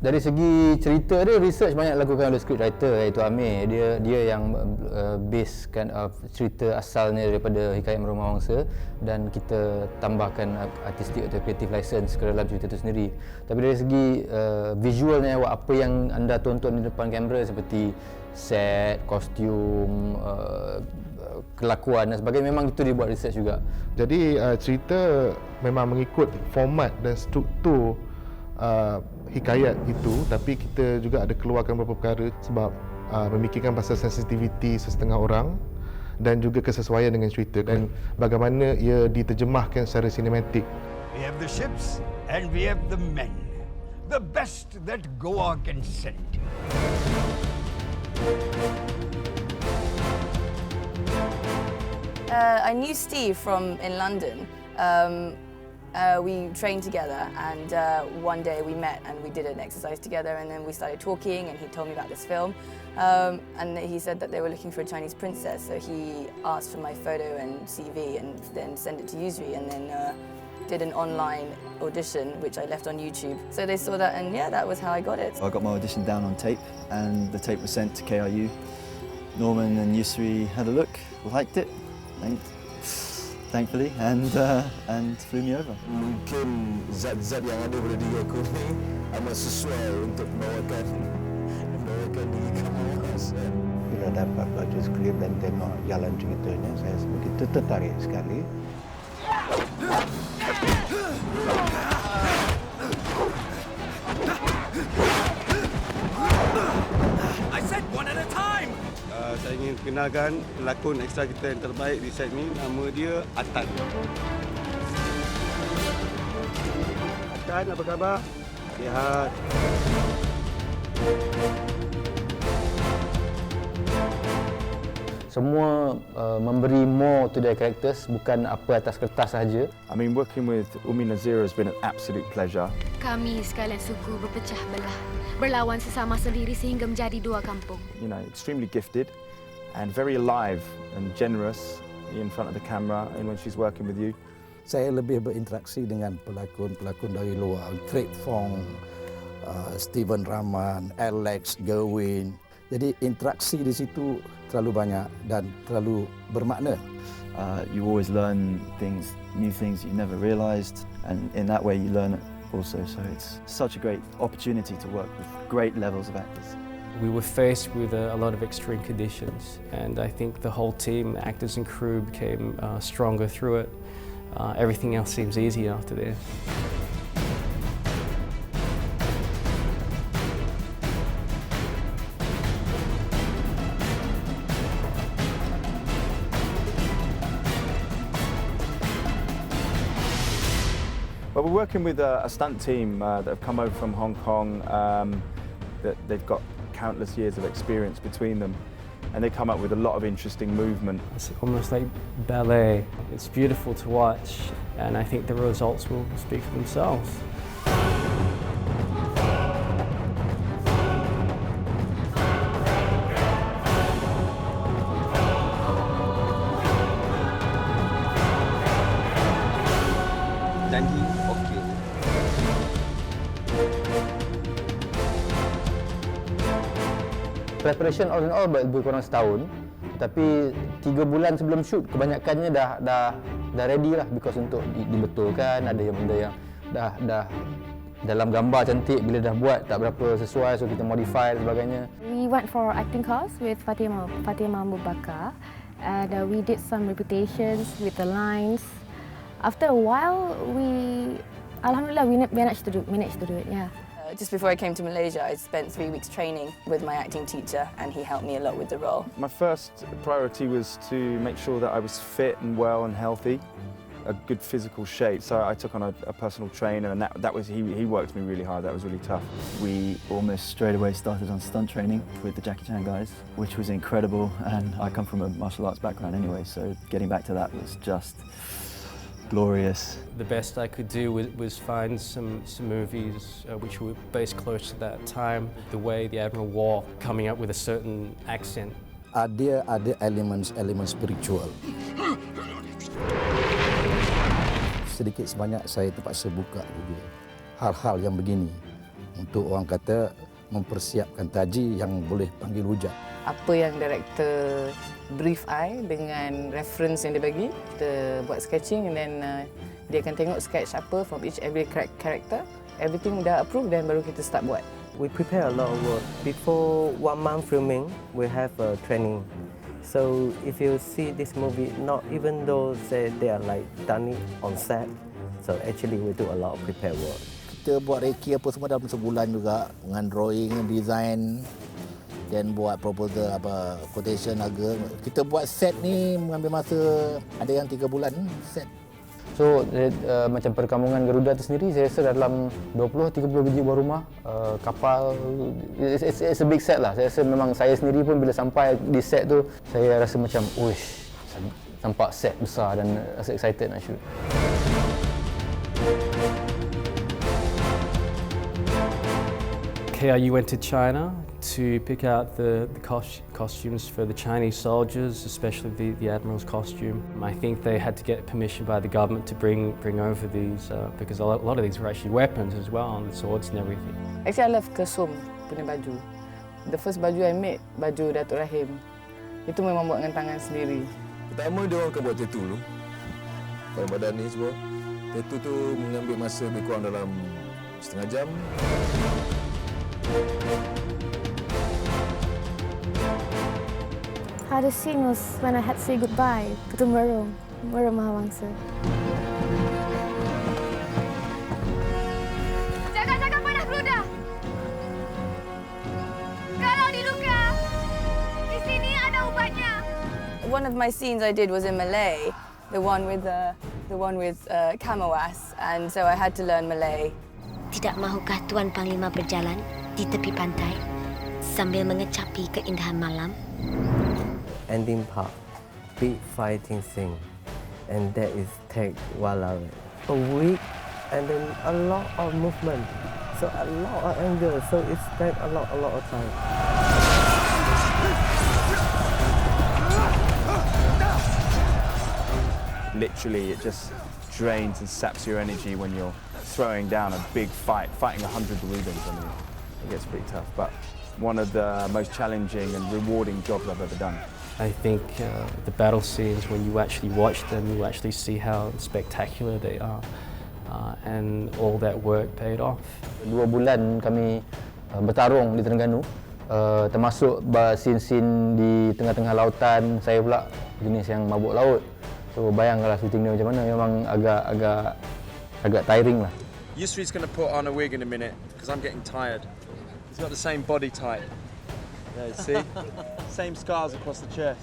Dari segi cerita dia, research banyak lakukan oleh scriptwriter iaitu Amir. Dia yang base kan cerita asalnya daripada Hikayat Merong Mahawangsa dan kita tambahkan artistic atau creative license ke dalam cerita itu sendiri. Tapi dari segi visualnya, apa yang anda tonton di depan kamera seperti set, kostum, kelakuan dan sebagainya, memang itu dibuat research juga. Jadi cerita memang mengikut format dan struktur hikayat itu, tapi kita juga ada keluarkan beberapa perkara sebab memikirkan pasal sensitiviti sesetengah orang dan juga kesesuaian dengan cerita dan bagaimana ia diterjemahkan secara sinematik. We have the ships and we have the men, the best that Goa can send. I knew Steve from in London. We trained together, and one day we met and we did an exercise together, and then we started talking and he told me about this film, and he said that they were looking for a Chinese princess, so he asked for my photo and CV and then sent it to Yusry, and then did an online audition which I left on YouTube. So they saw that, and yeah, that was how I got it. I got my audition down on tape and the tape was sent to KRU. Norman and Yusry had a look, liked it, thankfully, and flew me over. Mungkin zat-zat yang ada pada diri aku ni amat sesuai untuk membawakan diri kamu. Bila dapat baca skrip dan tengok jalan ceritanya, saya begitu tertarik sekali. I said one at a time. Saya ingin kenalkan pelakon ekstra kita yang terbaik di set ni, nama dia Atan. Atan, apa khabar? Sihat. Semua memberi more to their characters, bukan apa atas kertas sahaja. I mean, working with Ummi Nazeera has been an absolute pleasure. Kami sekalian suku berpecah belah, berlawan sesama sendiri sehingga menjadi dua kampung. You know, extremely gifted and very alive and generous in front of the camera and when she's working with you. Saya lebih berinteraksi dengan pelakon-pelakon dari luar, Fong, Steven Rahman, Alex, Gavin. Jadi interaksi di situ terlalu banyak dan terlalu bermakna. You always learn things, new things you never realised, and in that way you learn it also. So it's such a great opportunity to work with great levels of actors. We were faced with a lot of extreme conditions, and I think the whole team, the actors and crew, became stronger through it. Everything else seems easy after this. But we're working with a stunt team that have come over from Hong Kong. That they've got countless years of experience between them, and they come up with a lot of interesting movement. It's almost like ballet. It's beautiful to watch, and I think the results will speak for themselves. Janji, okey. Preparation all in all lebih kurang setahun, tapi 3 bulan sebelum shoot kebanyakannya dah ready lah, because untuk dibetulkan, ada yang benda yang dah dalam gambar cantik, bila dah buat tak berapa sesuai, so kita modify dan sebagainya. We went for acting course with Fatimah Abu Bakar, and we did some repetitions with the lines. After a while, alhamdulillah, we managed to do it. Yeah. Just before I came to Malaysia, I spent 3 weeks training with my acting teacher, and he helped me a lot with the role. My first priority was to make sure that I was fit and well and healthy, a good physical shape. So I took on a personal trainer, and that was he worked me really hard. That was really tough. We almost straight away started on stunt training with the Jackie Chan guys, which was incredible, and I come from a martial arts background anyway, so getting back to that was just glorious. The best I could do was find some movies which were based close to that time. The way the Admiral wore, coming up with a certain accent. Ada elemen spiritual. Sedikit sebanyak saya terpaksa buka juga hal-hal yang begini untuk orang kata mempersiapkan taji yang boleh panggil hujat. Apa yang director brief I dengan reference yang dia bagi, kita buat sketching and then dia akan tengok sketch apa from every character. Everything dah approve dan baru kita start buat. We prepare a lot of work. Before 1 month filming, we have a training. So if you see this movie, not even though say they are like done it on set, so actually we do a lot of prepare work. Kita buat reki apa semua dalam sebulan juga dengan drawing, design dan buat proposal apa quotation harga. Kita buat set ni mengambil masa ada yang 3 bulan set. So macam perkampungan Garuda tu sendiri saya rasa dalam 20-30 biji buah rumah, kapal, it's a big set lah. Saya rasa memang saya sendiri pun bila sampai di set tu saya rasa macam uish, nampak set besar dan rasa excited nak shoot. KRU went to China to pick out the costumes for the Chinese soldiers, especially the Admiral's costume. I think they had to get permission by the government to bring over these because a lot of these were actually weapons as well, and the swords and everything. Actually, I love Kesum punya baju. The first baju I made, baju Dato Rahim. Itu memang buat dengan tangan sendiri. Pertama dia orang akan buat tattoo dulu. Pada badan ni semua. Tattoo tu mengambil masa lebih kurang dalam setengah jam. Hardest scene was when I had to say goodbye to Merong Mahawangsa. Jaga-jaga panah peludah. Kalau diluka, di sini ada ubatnya. One of my scenes I did was in Malay, the one with Kamoas, and so I had to learn Malay. Tidak mahukah Tuan Panglima berjalan di tepi pantai sambil mengecapi keindahan malam? Ending part, big fighting scene, and that is take a week, and then a lot of movement, so a lot of angle, so it spent a lot of time. Literally, it just drains and saps your energy when you're throwing down a big fight, fighting 100 Rubens. I mean, it gets pretty tough, but one of the most challenging and rewarding jobs I've ever done. I think the battle scenes, when you actually watch them, you actually see how spectacular they are, and all that work paid off. 2 bulan kami bertarung di Terengganu, termasuk scene-scene di tengah-tengah lautan. Saya pula jenis yang mabuk laut. So bayangkanlah syuting dia macam mana, memang agak tiring lah. Yusry's going to put on a wig in a minute because I'm getting tired. He's got the same body type. Yeah, see? Same scars across the chest.